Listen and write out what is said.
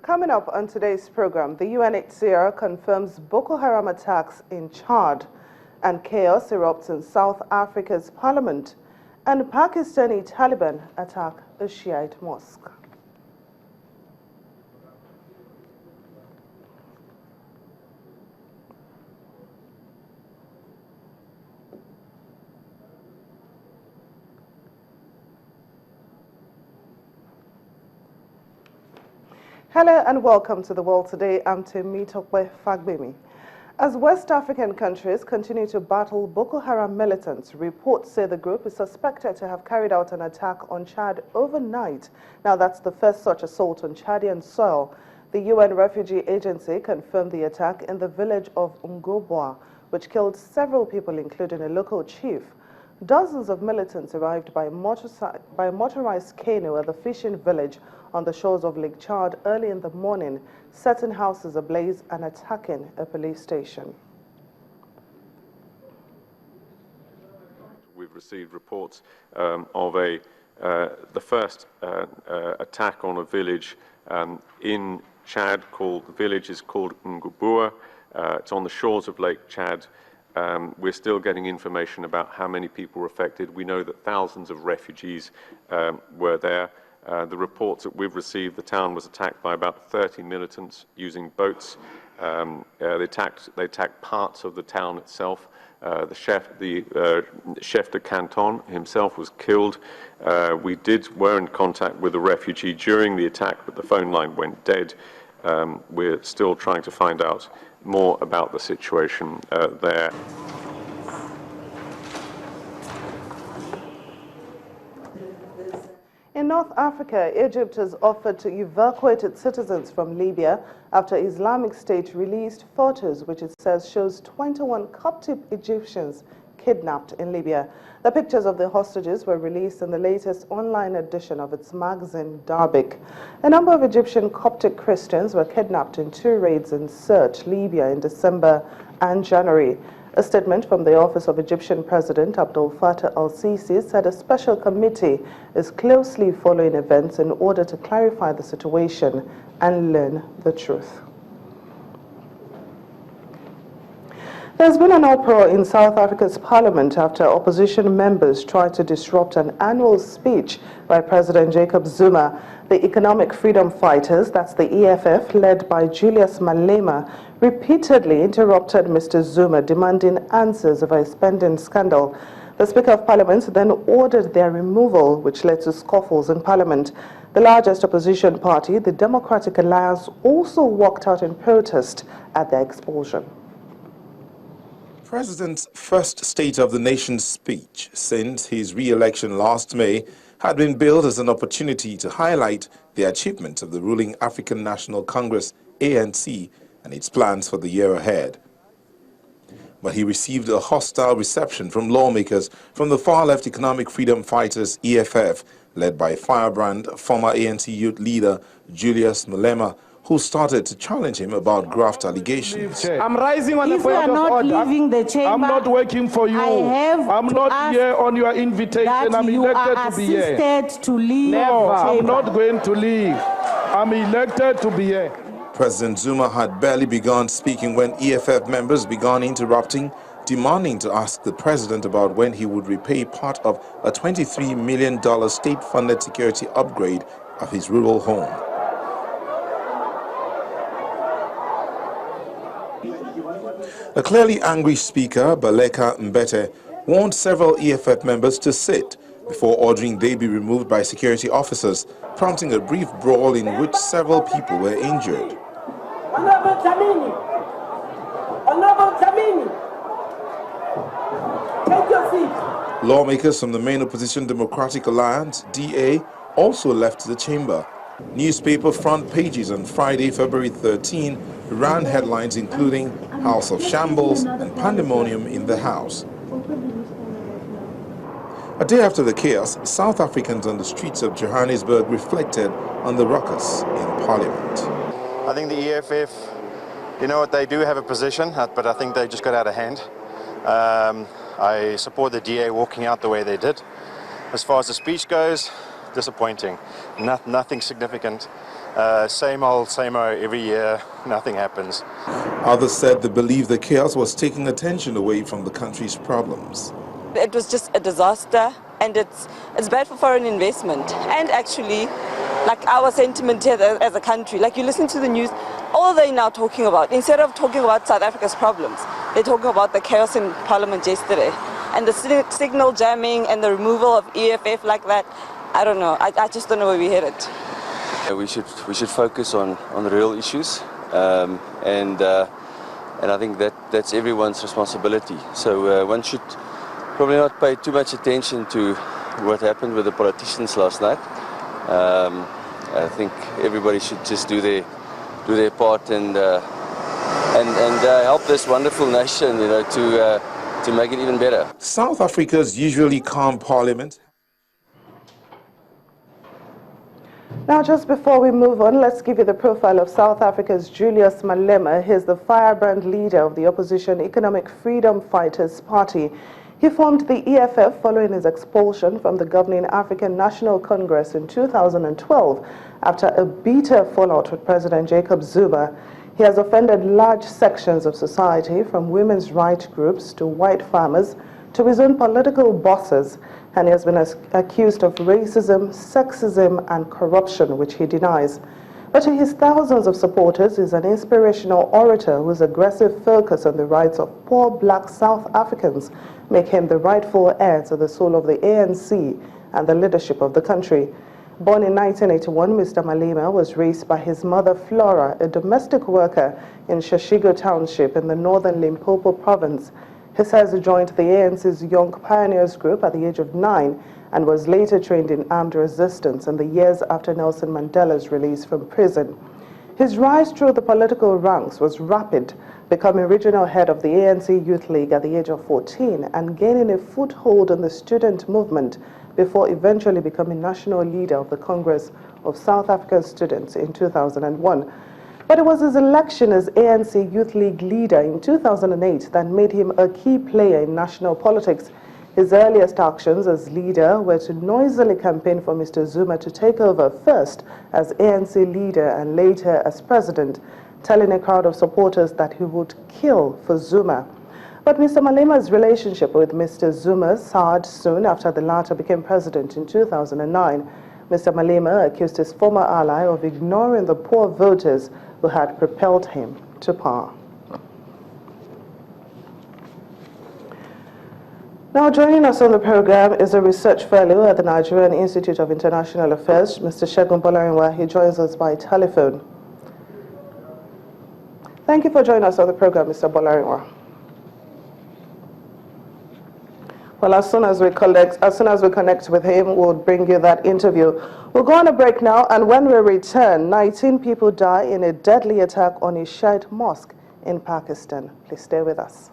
Coming up on today's program, the UNHCR confirms Boko Haram attacks in Chad, and chaos erupts in South Africa's parliament, and Pakistani Taliban attack a Shiite mosque. Hello and welcome to The World Today. I'm Temitope Fagbemi. As West African countries continue to battle Boko Haram militants, reports say the group is suspected to have carried out an attack on Chad overnight. Now, that's the first such assault on Chadian soil. The UN Refugee Agency confirmed the attack in the village of Ngobwa, which killed several people, including a local chief. Dozens of militants arrived by motorized canoe at the fishing village on the shores of Lake Chad early in the morning, setting houses ablaze and attacking a police station. We've received reports of the first attack on a village in Chad. The village is called Ngubua. It's on the shores of Lake Chad. We're still getting information about how many people were affected. We know that thousands of refugees were there. The reports that we've received, the town was attacked by about 30 militants using boats. They attacked parts of the town itself. The chef de canton himself was killed. We were in contact with a refugee during the attack, but the phone line went dead. We're still trying to find out more about the situation there. In North Africa, Egypt has offered to evacuate its citizens from Libya after Islamic State released photos which it says shows 21 Coptic Egyptians kidnapped in Libya. The pictures of the hostages were released in the latest online edition of its magazine, Darbik. A number of Egyptian Coptic Christians were kidnapped in 2 raids in Sirte, Libya in December and January. A statement from the office of Egyptian President Abdel Fattah al-Sisi said a special committee is closely following events in order to clarify the situation and learn the truth. There's been an uproar in South Africa's parliament after opposition members tried to disrupt an annual speech by President Jacob Zuma. The Economic Freedom Fighters, that's the EFF, led by Julius Malema, repeatedly interrupted Mr. Zuma, demanding answers over a spending scandal. The Speaker of Parliament then ordered their removal, which led to scuffles in Parliament. The largest opposition party, the Democratic Alliance, also walked out in protest at their expulsion. The President's first State of the Nation speech since his re-election last May had been billed as an opportunity to highlight the achievements of the ruling African National Congress, ANC, and its plans for the year ahead. But he received a hostile reception from lawmakers from the far-left Economic Freedom Fighters, EFF, led by firebrand former ANC youth leader Julius Malema, who started to challenge him about graft allegations. I'm rising on the point of order. Leaving the chamber, I'm not working for you. I'm not here on your invitation. I'm elected to be here. To leave no, I'm not going to leave. I'm elected to be here. President Zuma had barely begun speaking when EFF members began interrupting, demanding to ask the president about when he would repay part of a $23 million state-funded security upgrade of his rural home. A clearly angry speaker, Baleka Mbete, warned several EFF members to sit before ordering they be removed by security officers, prompting a brief brawl in which several people were injured. Take your seat. Lawmakers from the main opposition Democratic Alliance, DA, also left the chamber. Newspaper front pages on Friday, February 13, ran headlines including House of Shambles and Pandemonium in the House. A day after the chaos, South Africans on the streets of Johannesburg reflected on the ruckus in Parliament. I think the EFF, you know what, they do have a position, but I think they just got out of hand. I support the DA walking out the way they did. As far as the speech goes, disappointing. Nothing significant. Same old every year. Nothing happens. Others said they believe the chaos was taking attention away from the country's problems. It was just a disaster, and it's bad for foreign investment. And actually, like our sentiment here as a country, like you listen to the news, all they're now talking about, instead of talking about South Africa's problems, they're talking about the chaos in Parliament yesterday. And the signal jamming and the removal of EFF like that, I don't know. I just don't know where we're headed. We should focus on the real issues, and I think that's everyone's responsibility. So one should probably not pay too much attention to what happened with the politicians last night. I think everybody should just do their part and help this wonderful nation, to make it even better. South Africa's usually calm parliament. Now, just before we move on, let's give you the profile of South Africa's Julius Malema. He's the firebrand leader of the opposition Economic Freedom Fighters Party. He formed the EFF following his expulsion from the governing African National Congress in 2012 after a bitter fallout with President Jacob Zuma. He has offended large sections of society, from women's rights groups to white farmers to his own political bosses, and he has been accused of racism, sexism and corruption, which he denies. But to his thousands of supporters, he's an inspirational orator whose aggressive focus on the rights of poor black South Africans make him the rightful heir to the soul of the ANC and the leadership of the country. Born in 1981, Mr. Malema was raised by his mother Flora, a domestic worker in Shashigo Township in the northern Limpopo province. He says he joined the ANC's Young Pioneers group at the age of 9 and was later trained in armed resistance in the years after Nelson Mandela's release from prison. His rise through the political ranks was rapid, becoming regional head of the ANC Youth League at the age of 14 and gaining a foothold in the student movement before eventually becoming national leader of the Congress of South African Students in 2001. But it was his election as ANC Youth League leader in 2008 that made him a key player in national politics. His earliest actions as leader were to noisily campaign for Mr. Zuma to take over, first as ANC leader and later as president, telling a crowd of supporters that he would kill for Zuma. But Mr. Malema's relationship with Mr. Zuma soured soon after the latter became president in 2009. Mr. Malema accused his former ally of ignoring the poor voters who had propelled him to power. Now, joining us on the program is a research fellow at the Nigerian Institute of International Affairs, Mr. Segun Bolarinwa. He joins us by telephone. Thank you for joining us on the program, Mr. Bolarinwa. Well, as soon as we connect with him, we'll bring you that interview. We'll go on a break now, and when we return, 19 people die in a deadly attack on a Shiite mosque in Pakistan. Please stay with us.